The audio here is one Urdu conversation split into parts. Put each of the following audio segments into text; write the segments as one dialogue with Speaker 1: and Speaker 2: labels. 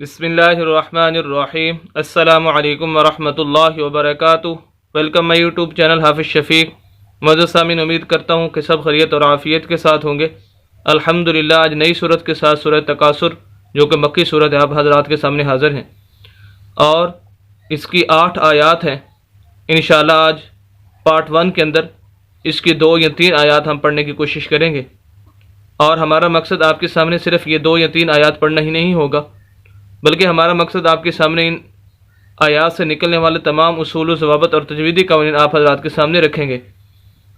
Speaker 1: بسم اللہ الرحمن الرحیم السلام علیکم ورحمۃ اللہ وبرکاتہ۔ ویلکم مائی یوٹیوب چینل حافظ شفیق۔ معزز سامعین، امید کرتا ہوں کہ سب خیریت اور عافیت کے ساتھ ہوں گے۔ الحمدللہ آج نئی صورت کے ساتھ سورہ تکاثر، جو کہ مکی صورت ہے، آپ حضرات کے سامنے حاضر ہیں اور اس کی 8 آیات ہیں۔ انشاءاللہ آج پارٹ 1 کے اندر اس کی 2 یا 3 آیات ہم پڑھنے کی کوشش کریں گے، اور ہمارا مقصد آپ کے سامنے صرف یہ 2 یا 3 آیات پڑھنا ہی نہیں ہوگا، بلکہ ہمارا مقصد آپ کے سامنے ان آیات سے نکلنے والے تمام اصول و ضوابط اور تجویدی قوانین آپ حضرات کے سامنے رکھیں گے،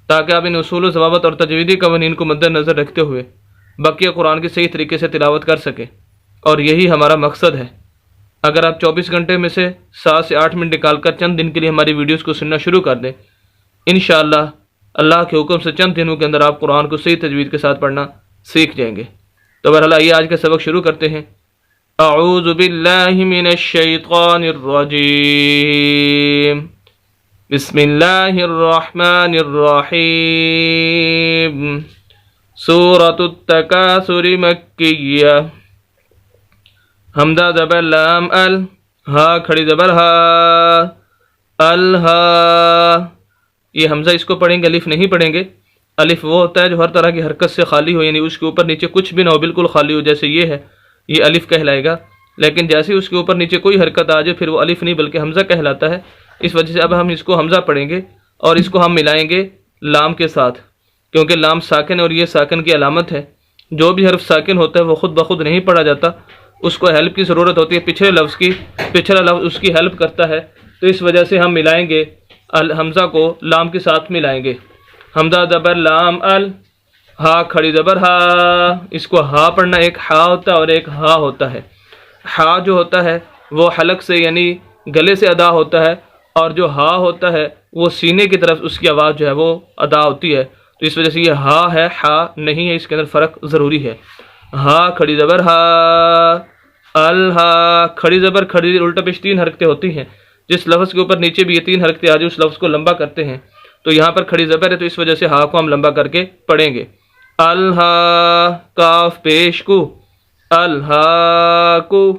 Speaker 1: تاکہ آپ ان اصول و ضوابط اور تجویدی قوانین کو مد نظر رکھتے ہوئے بقیہ قرآن کی صحیح طریقے سے تلاوت کر سکیں، اور یہی ہمارا مقصد ہے۔ اگر آپ 24 گھنٹے میں سے 7 سے 8 منٹ نکال کر چند دن کے لیے ہماری ویڈیوز کو سننا شروع کر دیں، انشاءاللہ اللہ کے حکم سے چند دنوں کے اندر آپ قرآن کو صحیح تجوید کے ساتھ پڑھنا سیکھ جائیں گے۔ تو بہرحال آئیے آج کا سبق شروع کرتے ہیں۔ اعوذ باللہ من الشیطان الرجیم، بسم اللہ الرحمن الرحیم۔ سورۃ التکاثر مکیہ۔ حمزہ زبر لام ال، ہا کھڑی زبر ہا، الہا۔ یہ حمزہ اس کو پڑھیں گے، الف نہیں پڑھیں گے۔ الف وہ ہوتا ہے جو ہر طرح کی حرکت سے خالی ہو، یعنی اس کے اوپر نیچے کچھ بھی نہ ہو، بالکل خالی ہو، جیسے یہ ہے، یہ الف کہلائے گا۔ لیکن جیسے اس کے اوپر نیچے کوئی حرکت آ جائے پھر وہ الف نہیں بلکہ حمزہ کہلاتا ہے۔ اس وجہ سے اب ہم اس کو حمزہ پڑھیں گے اور اس کو ہم ملائیں گے لام کے ساتھ، کیونکہ لام ساکن ہے اور یہ ساکن کی علامت ہے۔ جو بھی حرف ساکن ہوتا ہے وہ خود بخود نہیں پڑھا جاتا، اس کو ہیلپ کی ضرورت ہوتی ہے، پچھلے لفظ کی، پچھلا لفظ اس کی ہیلپ کرتا ہے، تو اس وجہ سے ہم ملائیں گے، حمزہ کو لام کے ساتھ ملائیں گے۔ حمزہ زبر لام ال، ہا کھڑی زبر ہا۔ اس کو ہا پڑھنا، ایک ہا ہوتا ہے اور ایک ہا ہوتا ہے۔ ہا جو ہوتا ہے وہ حلق سے یعنی گلے سے ادا ہوتا ہے، اور جو ہا ہوتا ہے وہ سینے کی طرف اس کی آواز جو ہے وہ ادا ہوتی ہے، تو اس وجہ سے یہ ہا ہے، ہا نہیں ہے، اس کے اندر فرق ضروری ہے۔ ہا کھڑی زبر ہا، الہا کھڑی زبر کھڑی، الٹا پیش 3 حرکتیں ہوتی ہیں۔ جس لفظ کے اوپر نیچے بھی یہ 3 حرکتیں آ جائیں اس لفظ کو لمبا کرتے ہیں، تو یہاں پر کھڑی زبر ہے تو اس وجہ سے ہا کو ہم لمبا کر کے پڑھیں گے۔ الہا کاف پیش کو، الہا کو،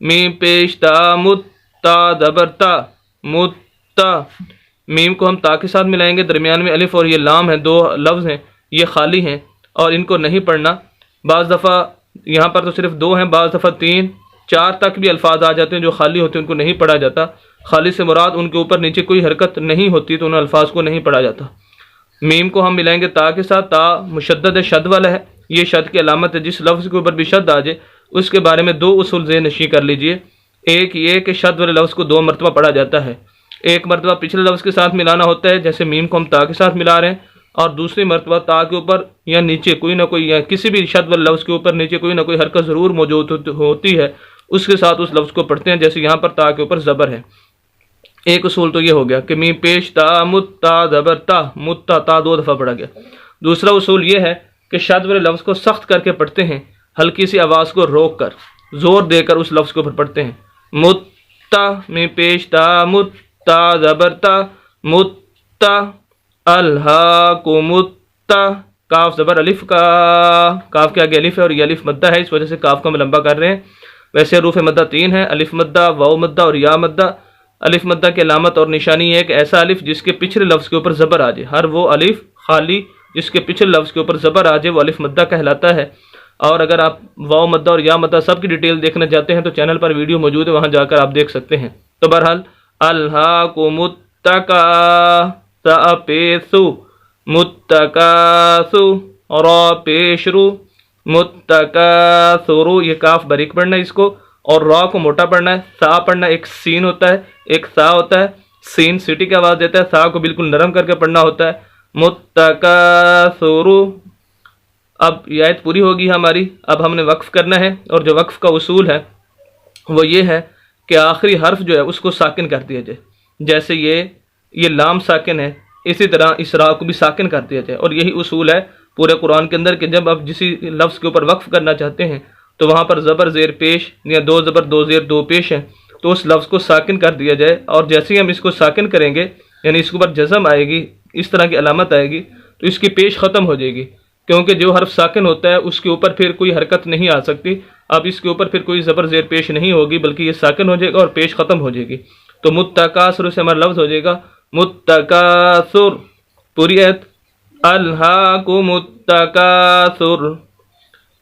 Speaker 1: میم پیش تا مت، تا زبر تا، متا۔ میم کو ہم تا کے ساتھ ملائیں گے، درمیان میں الف اور یہ لام ہیں، 2 لفظ ہیں، یہ خالی ہیں اور ان کو نہیں پڑھنا۔ بعض دفعہ یہاں پر تو صرف 2 ہیں، بعض دفعہ 3 4 تک بھی الفاظ آ جاتے ہیں جو خالی ہوتے ہیں، ان کو نہیں پڑھا جاتا۔ خالی سے مراد ان کے اوپر نیچے کوئی حرکت نہیں ہوتی تو ان الفاظ کو نہیں پڑھا جاتا۔ میم کو ہم ملائیں گے تا کے ساتھ، تا مشدد ہے، شد والا ہے، یہ شد کی علامت ہے۔ جس لفظ کے اوپر بھی شد آ جائے اس کے بارے میں 2 اصول ذہن نشین کر لیجئے۔ ایک یہ کہ شد والے لفظ کو 2 مرتبہ پڑھا جاتا ہے، ایک مرتبہ پچھلے لفظ کے ساتھ ملانا ہوتا ہے، جیسے میم کو ہم تا کے ساتھ ملا رہے ہیں، اور دوسری مرتبہ تا کے اوپر یا نیچے کوئی نہ کوئی، یا کسی بھی شد والے لفظ کے اوپر نیچے کوئی نہ کوئی حرکت ضرور موجود ہوتی ہے، اس کے ساتھ اس لفظ کو پڑھتے ہیں، جیسے یہاں پر تا کے اوپر زبر ہے۔ ایک اصول تو یہ ہو گیا کہ میم پیش تا مت، تا زبر تا، متا، تا 2 دفعہ پڑھا گیا۔ دوسرا اصول یہ ہے کہ شد والے لفظ کو سخت کر کے پڑھتے ہیں، ہلکی سی آواز کو روک کر، زور دے کر اس لفظ کو پھر پڑھتے ہیں۔ متا، میم پیش تا مت، تا زبر تا، متا، الہا کو متا۔ کاف زبر الف کا، کاف کے آگے الف ہے اور یہ الف مدہ ہے، اس وجہ سے کاف کو ہم لمبا کر رہے ہیں۔ ویسے حروف مدہ 3 ہیں، الف مدہ، واو مدہ اور یا مدہ۔ الف مدہ کی علامت اور نشانی یہ ہے کہ ایسا الف جس کے پچھلے لفظ کے اوپر زبر آ جائے، ہر وہ الف خالی جس کے پچھلے لفظ کے اوپر زبر آ جائے وہ الف مدہ کہلاتا ہے۔ اور اگر آپ واو مدہ اور یا مدہ سب کی ڈیٹیل دیکھنا چاہتے ہیں تو چینل پر ویڈیو موجود ہے، وہاں جا کر آپ دیکھ سکتے ہیں۔ تو بہرحال الہا کو متکا، تا پیسو، متکاسو، را پیشرو، متکاسرو۔ یہ کاف باریک پڑھنا ہے اس کو، اور را کو موٹا پڑھنا ہے۔ سا پڑھنا، ایک سین ہوتا ہے ایک سا ہوتا ہے، سین سیٹی کی آواز دیتا ہے، سا کو بالکل نرم کر کے پڑھنا ہوتا ہے۔ متکاسرو۔ اب یہ آیت پوری ہوگی ہماری، اب ہم نے وقف کرنا ہے، اور جو وقف کا اصول ہے وہ یہ ہے کہ آخری حرف جو ہے اس کو ساکن کر دیا جائے، جیسے یہ لام ساکن ہے، اسی طرح اس را کو بھی ساکن کر دیا جائے۔ اور یہی اصول ہے پورے قرآن کے اندر کہ جب آپ کسی لفظ کے اوپر وقف کرنا چاہتے ہیں تو وہاں پر زبر زیر پیش یا 2 زبر 2 زیر 2 پیش ہیں، تو اس لفظ کو ساکن کر دیا جائے، اور جیسے ہی ہم اس کو ساکن کریں گے، یعنی اس کے اوپر جزم آئے گی، اس طرح کی علامت آئے گی، تو اس کی پیش ختم ہو جائے گی، کیونکہ جو حرف ساکن ہوتا ہے اس کے اوپر پھر کوئی حرکت نہیں آ سکتی. اب اس کے اوپر پھر کوئی زبر زیر پیش نہیں ہوگی بلکہ یہ ساکن ہو جائے گا اور پیش ختم ہو جائے گی. تو متکاثر سے ہمارا لفظ ہو جائے گا متکاثر. پوری آیت الہاکم التکاثر.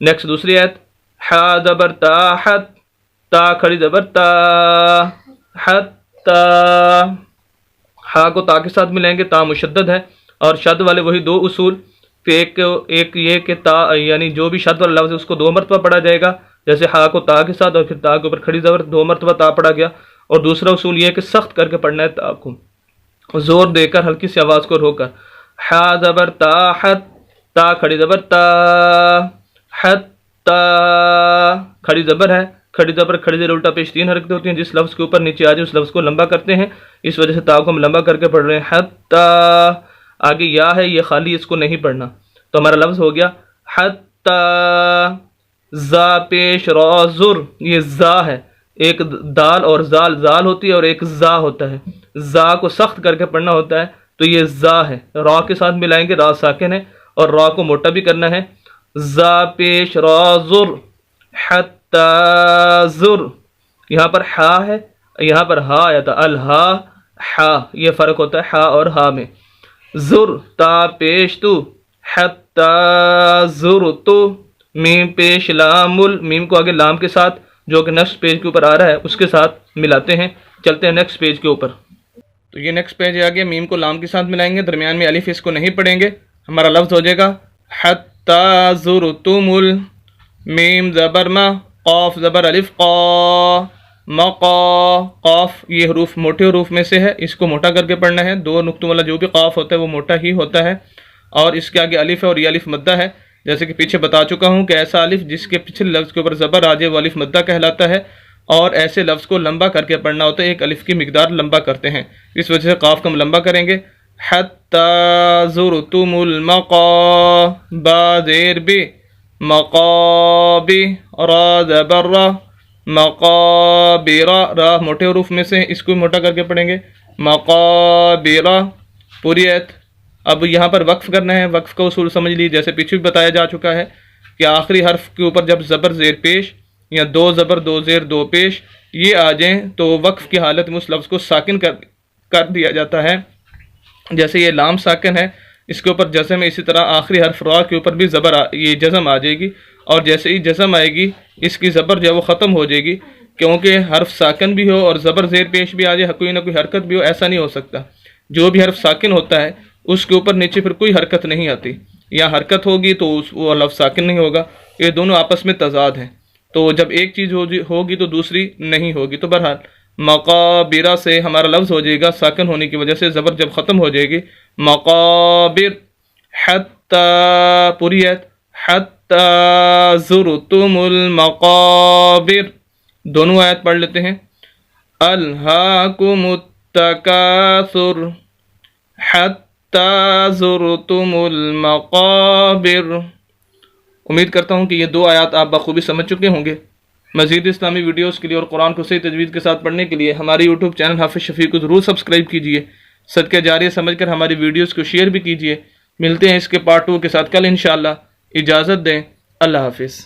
Speaker 1: نیکسٹ دوسری آیت حا زبر تا حت تا کھڑی زبر تا حتی. ہا کو تا کے ساتھ ملائیں گے، تا مشدد ہے اور شد والے وہی دو اصول. ایک یہ کہ تا یعنی جو بھی شد والا لفظ ہے اس کو 2 مرتبہ پڑھا جائے گا، جیسے ہا کو تا کے ساتھ اور پھر تا کے اوپر کھڑی زبر 2 مرتبہ تا پڑھا گیا. اور دوسرا اصول یہ ہے کہ سخت کر کے پڑھنا ہے تا کو، زور دے کر ہلکی سی آواز کو رو کر. حا زبر تا حت تا کھڑی زبر تا حتی. کھڑی زبر ہے، کھڑی زبر کھڑی زیر الٹا پیش 3 حرکتیں ہوتی ہیں. جس لفظ کے اوپر نیچے آ جائے اس لفظ کو لمبا کرتے ہیں، اس وجہ سے تا کو ہم لمبا کر کے پڑھ رہے ہیں. حتی. آگے یا ہے، یہ خالی اس کو نہیں پڑھنا. تو ہمارا لفظ ہو گیا حتی. زا پیش را زر، یہ زا ہے. ایک دال اور زال ہوتی ہے اور ایک زا ہوتا ہے. زا کو سخت کر کے پڑھنا ہوتا ہے تو یہ زا ہے. را کے ساتھ ملائیں گے، را ساکن ہے اور را کو موٹا بھی کرنا ہے. زا پیش را زر حتی زر. یہاں پر ہا ہے، یہاں پر ہا آیا تھا الہا ہا. یہ فرق ہوتا ہے ہا اور ہا میں. زر تا پیش تو حتی زر تو. میم پیش لام میم کو آگے لام کے ساتھ جو کہ نیکسٹ پیج کے اوپر آ رہا ہے اس کے ساتھ ملاتے ہیں. چلتے ہیں نیکسٹ پیج کے اوپر. تو یہ نیکسٹ پیج آگے میم کو لام کے ساتھ ملائیں گے، درمیان میں الف اس کو نہیں پڑھیں گے. ہمارا لفظ ہو جائے گا حتی زرتم. میم زبر ما، قاف زبر الف قا، مقا. قاف یہ حروف موٹے حروف میں سے ہے، اس کو موٹا کر کے پڑھنا ہے. 2 نقطوں والا جو بھی قاف ہوتا ہے وہ موٹا ہی ہوتا ہے اور اس کے آگے الف ہے اور یہ الف مدہ ہے. جیسے کہ پیچھے بتا چکا ہوں کہ ایسا الف جس کے پچھلے لفظ کے اوپر زبر آ جائے وہ الف مدہ کہلاتا ہے اور ایسے لفظ کو لمبا کر کے پڑھنا ہوتا ہے. ایک الف کی مقدار لمبا کرتے ہیں، اس وجہ سے قاف کو ہم لمبا کریں گے. حتی زرتم المقا، با زیر بی، مقابی، را زبر را، مقابرہ. را موٹے حروف میں سے اس کو موٹا کر کے پڑھیں گے مقابرہ. پوری آیت. اب یہاں پر وقف کرنا ہے. وقف کا اصول سمجھ لیجیے، جیسے پیچھے بھی بتایا جا چکا ہے کہ آخری حرف کے اوپر جب زبر زیر پیش یا 2 زبر 2 زیر 2 پیش یہ آ جائیں تو وقف کی حالت میں اس لفظ کو ساکن کر دیا جاتا ہے. جیسے یہ لام ساکن ہے، اس کے اوپر جزم ہے، اسی طرح آخری حرف را کے اوپر بھی یہ جزم آ جائے گی اور جیسے ہی جزم آئے گی اس کی زبر جو ہے وہ ختم ہو جائے گی. کیونکہ حرف ساکن بھی ہو اور زبر زیر پیش بھی آ جائے، کوئی نہ کوئی حرکت بھی ہو، ایسا نہیں ہو سکتا. جو بھی حرف ساکن ہوتا ہے اس کے اوپر نیچے پھر کوئی حرکت نہیں آتی، یا حرکت ہوگی تو وہ لفظ ساکن نہیں ہوگا. یہ دونوں آپس میں تضاد ہیں، تو جب ایک چیز ہوگی تو دوسری نہیں ہوگی. تو بہرحال مقابرہ سے ہمارا لفظ ہو جائے گا ساکن ہونے کی وجہ سے زبر جب ختم ہو جائے گی مقابر. حتی پوری آیت حتی زرتم المقابر. دونوں آیت پڑھ لیتے ہیں. الہاکم التکاثر حتی زرتم المقابر. امید کرتا ہوں کہ یہ 2 آیات آپ بخوبی سمجھ چکے ہوں گے. مزید اسلامی ویڈیوز کے لیے اور قرآن کو صحیح تجوید کے ساتھ پڑھنے کے لیے ہمارے یوٹیوب چینل حافظ شفیع کو ضرور سبسکرائب کیجیے. صدقہ جاریہ سمجھ کر ہماری ویڈیوز کو شیئر بھی کیجیے. ملتے ہیں اس کے پارٹ 2 کے ساتھ کل انشاءاللہ. اجازت دیں. اللہ حافظ.